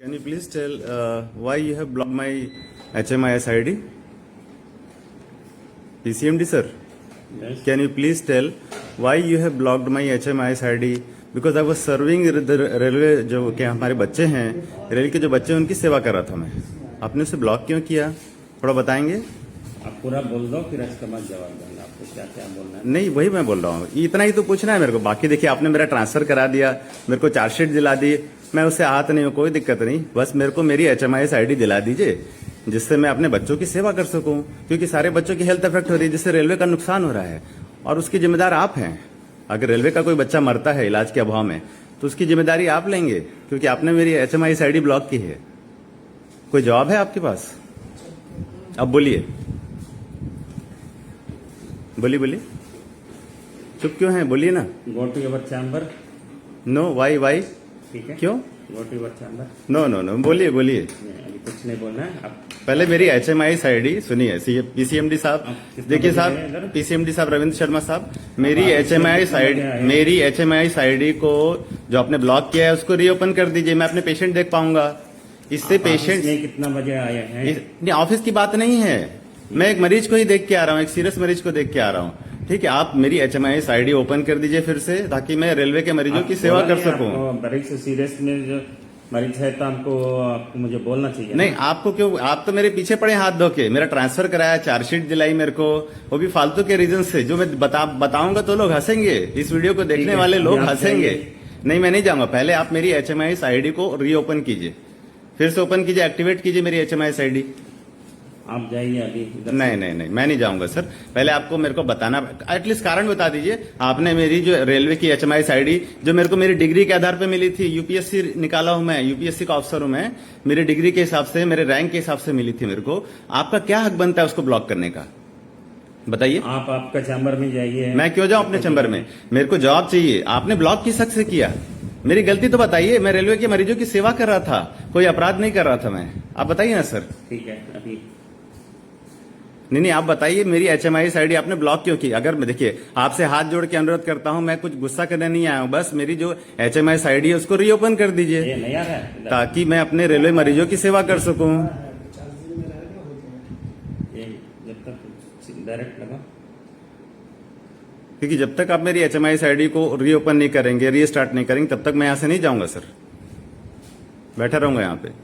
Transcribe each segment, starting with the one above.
Can you please tell why you have blocked my HMIS ID? PCMD sir, Yes. can you please tell why you have blocked my HMIS ID? Because I was serving the railway जो के हमारे बच्चे हैं, rail के जो बच्चे हैं उनकी सेवा कर रहा था मैं. आपने उसे ब्लॉक क्यों किया? थोड़ा बताएंगे? आप पूरा बोल दो फिर इसके बाद जवाब देंगे आपको क्या क्या बोलना है। नहीं, वही मैं बोल रहा हूँ. इतना ही तो पूछना है मेरे को. बाकी देखिए आपने मेरा ट्रांसफर करा दिया, मेरे को चार्जशीट दिला दी, मैं उससे आहत नहीं हूँ, कोई दिक्कत नहीं. बस मेरे को मेरी HMIS ID दिला दीजिए जिससे मैं अपने बच्चों की सेवा कर सकूं, क्योंकि सारे बच्चों की हेल्थ इफेक्ट हो रही है जिससे रेलवे का नुकसान हो रहा है और उसकी जिम्मेदार आप हैं. अगर रेलवे का कोई बच्चा मरता है इलाज के अभाव में तो उसकी जिम्मेदारी आप लेंगे, क्योंकि आपने मेरी HMIS ID ब्लॉक की है. कोई जवाब है आपके पास? अब बोलिए बोलिए बोलिए. चुप क्यों है? बोलिए ना. Go to your chamber. No. Why? ठीक है, क्यों? Go to your chamber. No no no, बोलिए बोलिए. अभी कुछ नहीं बोलना है आप। पहले मेरी HMIS ID सुनिए. PCMD साहब, देखिए साहब, PCMD साहब, रविंद्र शर्मा साहब, मेरी HMIS ID को जो आपने ब्लॉक किया है उसको रीओपन कर दीजिए. मैं अपने पेशेंट देख पाऊंगा. इससे पेशेंट कितना बजे आए हैं? नहीं, ऑफिस की बात नहीं है. मैं एक मरीज को ही देख के आ रहा हूँ, एक सीरियस मरीज को देख के आ रहा हूँ. ठीक है, आप मेरी HMIS ID ओपन कर दीजिए फिर से, ताकि मैं रेलवे के मरीजों की सेवा कर सकूं. मरीज से सीरियस में जो मरीज है तो आपको मुझे बोलना चाहिए। नहीं, आपको क्यों? आप तो मेरे पीछे पड़े हाथ धो के. मेरा ट्रांसफर कराया, चार्जशीट दिलाई मेरे को, वो भी फालतू के रीजन से. जो मैं बताऊंगा तो लोग हंसेंगे, इस वीडियो को देखने वाले लोग हंसेंगे. नहीं, मैं नहीं जाऊंगा. पहले आप मेरी HMIS ID को रीओपन कीजिए, फिर से ओपन कीजिए, एक्टिवेट कीजिए मेरी HMIS ID. आप जाइए अभी। नहीं नहीं नहीं, मैं नहीं जाऊंगा सर. पहले आपको मेरे को बताना, एटलीस्ट कारण बता दीजिए. आपने मेरी जो रेलवे की HMIS ID जो मेरे को मेरी डिग्री के आधार पे मिली थी, UPSC निकाला हूं मैं, UPSC का ऑफिसर हूं मैं, मेरी डिग्री के हिसाब से, मेरे रैंक के हिसाब से मिली थी मेरे को. आपका क्या हक बनता है उसको ब्लॉक करने का? बताइए. आप आपका चैम्बर में जाइए. मैं क्यों जाऊं अपने चैम्बर में? मेरे को जवाब चाहिए. आपने ब्लॉक किस हक से किया? मेरी गलती तो बताइए. मैं रेलवे के मरीजों की सेवा कर रहा था, कोई अपराध नहीं कर रहा था मैं. आप बताइए ना सर. ठीक है, अभी नहीं, आप बताइए मेरी HMIS ID आपने ब्लॉक क्यों की? अगर मैं, देखिए, आपसे हाथ जोड़ के अनुरोध करता हूं, मैं कुछ गुस्सा करने नहीं आया हूं. बस मेरी जो HMIS ID है उसको रीओपन कर दीजिए, ये नहीं आ रहा है ताकि मैं अपने रेलवे मरीजों की सेवा कर सकूं. ये जब तक डायरेक्ट लगा, क्योंकि जब तक आप मेरी HMIS ID को रीओपन नहीं करेंगे, रीस्टार्ट नहीं करेंगे, तब तक मैं यहां से नहीं जाऊंगा सर. बैठा रहूंगा यहाँ पे,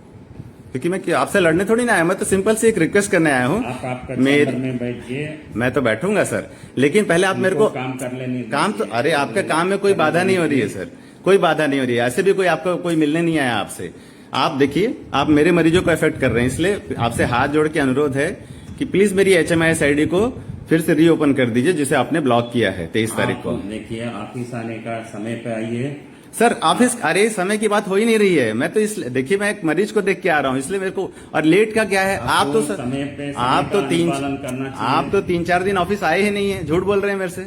क्योंकि मैं आपसे लड़ने थोड़ी ना आया. मैं तो सिंपल से एक रिक्वेस्ट करने आया हूँ. आप आपका चैम्बर में बैठिए. मैं तो बैठूंगा सर, लेकिन पहले आप मेरे को काम कर लेने. काम तो, अरे आपके काम में कोई बाधा नहीं हो रही है सर, कोई बाधा नहीं हो रही है. ऐसे भी कोई आपको कोई मिलने नहीं आया आपसे. आप देखिए, आप मेरे मरीजों को अफेक्ट कर रहे हैं, इसलिए आपसे हाथ जोड़ के अनुरोध है कि प्लीज मेरी HMIS ID को फिर से रीओपन कर दीजिए, जिसे आपने ब्लॉक किया है 23 तारीख को. देखिए, ऑफिस आने का समय पे आइए सर. ऑफिस, अरे समय की बात हो ही नहीं रही है. मैं तो इसलिए, देखिए, मैं एक मरीज को देख के आ रहा हूँ, इसलिए मेरे को. और लेट का क्या है? आप तो सर, आप तो 3-4 दिन ऑफिस आए ही नहीं है. झूठ बोल रहे हैं मेरे से.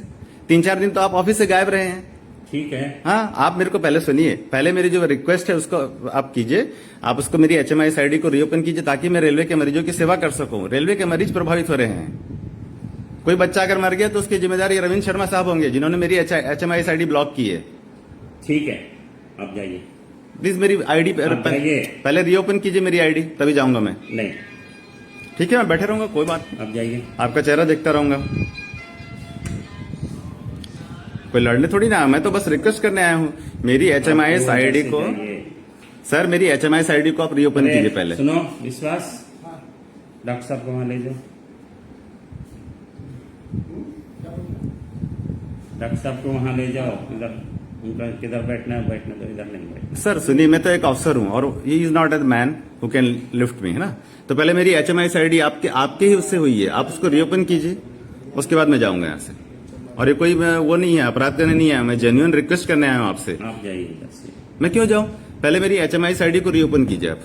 3-4 दिन तो आप ऑफिस से गायब रहे हैं. ठीक है. हाँ, आप मेरे को पहले सुनिए. पहले मेरी जो रिक्वेस्ट है उसको आप कीजिए. आप उसको मेरी HMIS ID को रीओपन कीजिए, ताकि मैं रेलवे के मरीजों की सेवा कर सकूं. रेलवे के मरीज प्रभावित हो रहे हैं. कोई बच्चा अगर मर गया तो उसकी जिम्मेदारी रविंद्र शर्मा साहब होंगे, जिन्होंने मेरी HMIS ID ब्लॉक की है. ठीक है, आप जाइए प्लीज मेरी ID पहले रीओपन कीजिए मेरी ID, तभी जाऊंगा मैं. नहीं, ठीक है, मैं बैठे रहूंगा, कोई बात. आप जाइए. आपका चेहरा देखता रहूंगा. कोई लड़ने थोड़ी ना, मैं तो बस रिक्वेस्ट करने आया हूँ. मेरी HMIS ID को, सर, मेरी HMIS ID को आप रीओपन कीजिए पहले. सुनो विश्वास, डॉक्टर साहब को वहां ले जाओ. डॉक्टर साहब को वहां ले जाओ. इधर उनका किधर बैठना है बैठना, तो इधर नहीं बैठना. सर सुनिए, मैं तो एक ऑफिसर हूँ और he is not a man who can lift me, है ना. तो पहले मेरी HMIS ID आपके ही उससे हुई है, आप उसको रीओपन कीजिए, उसके बाद मैं जाऊंगा यहाँ से. और ये कोई वो नहीं है, अपराध करने नहीं आया, मैं जेन्युइन रिक्वेस्ट करने आया हूँ आपसे. आप जाइए इधर से. मैं क्यों जाऊं? पहले मेरी HMIS ID को रीओपन कीजिए. आप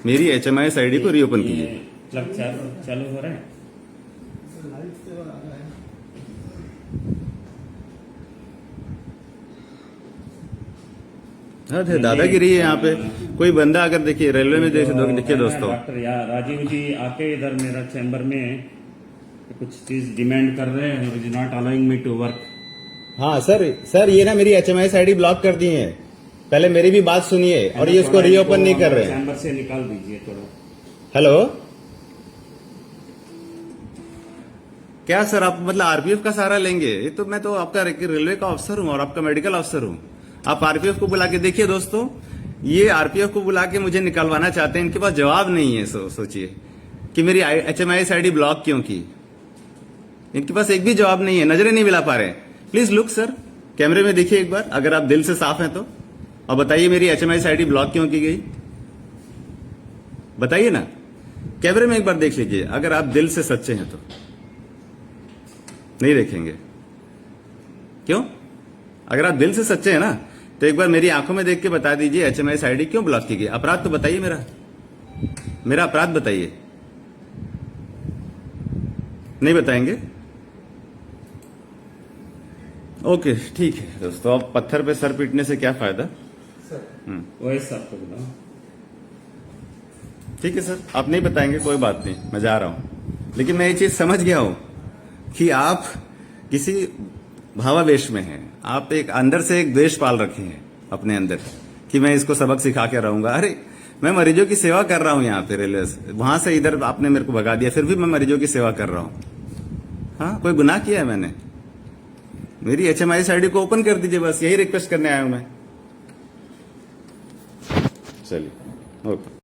मेरी HMIS ID को रीओपन कीजिए. चालू हो रहा है. अरे दादागिरी है यहाँ पे. कोई बंदा अगर, देखिए, रेलवे में देखिए दोस्तों, डॉक्टर राजीव जी आके इधर मेरा चैम्बर में कुछ चीज डिमांड कर रहे हैं, not allowing me to work. हाँ सर, ये ना मेरी HMIS ID ब्लॉक कर दी है. पहले मेरी भी बात सुनिए और ये इसको रीओपन नहीं कर रहे हैं। चैम्बर से निकाल दीजिए थोड़ा। हेलो, क्या सर आप मतलब आरपीएफ का सहारा लेंगे? ये तो मैं तो आपका रेलवे का अफसर हूं और आपका मेडिकल अफसर हूं। आप आरपीएफ को बुला के देखिए दोस्तों, ये आरपीएफ को बुला के मुझे निकलवाना चाहते हैं। इनके पास जवाब नहीं है। सोचिए कि मेरी HMIS आईडी ब्लॉक क्यों की। इनके पास एक भी जवाब नहीं है, नजरें नहीं मिला पा रहे हैं। प्लीज लुक सर, कैमरे में देखिए एक बार, अगर आप दिल से साफ हैं तो, और बताइए मेरी HMIS आईडी ब्लॉक क्यों की गई। बताइए ना, कैमरे में एक बार देख लीजिए, अगर आप दिल से सच्चे हैं तो। नहीं देखेंगे क्यों? अगर आप दिल से सच्चे हैं ना तो एक बार मेरी आंखों में देख के बता दीजिए HMIS आईडी क्यों ब्लॉक की गई। अपराध तो बताइए, मेरा अपराध बताइए। नहीं बताएंगे? ओके ठीक है दोस्तों, अब पत्थर पे सर पीटने से क्या फायदा। वैसे आपको बताओ। ठीक है सर, आप नहीं बताएंगे कोई बात नहीं, मैं जा रहा हूं। लेकिन मैं ये चीज समझ गया हूं कि आप किसी भावावेश में हैं। आप एक अंदर से एक द्वेष पाल रखे हैं अपने अंदर कि मैं इसको सबक सिखा के रहूंगा। अरे मैं मरीजों की सेवा कर रहा हूं यहाँ पे रेलवे से, वहां से इधर आपने मेरे को भगा दिया, फिर भी मैं मरीजों की सेवा कर रहा हूं। हाँ, कोई गुनाह किया है मैंने? मेरी HMIS आईडी को ओपन कर दीजिए, बस यही रिक्वेस्ट करने आया हूं मैं। चलिए, ओके।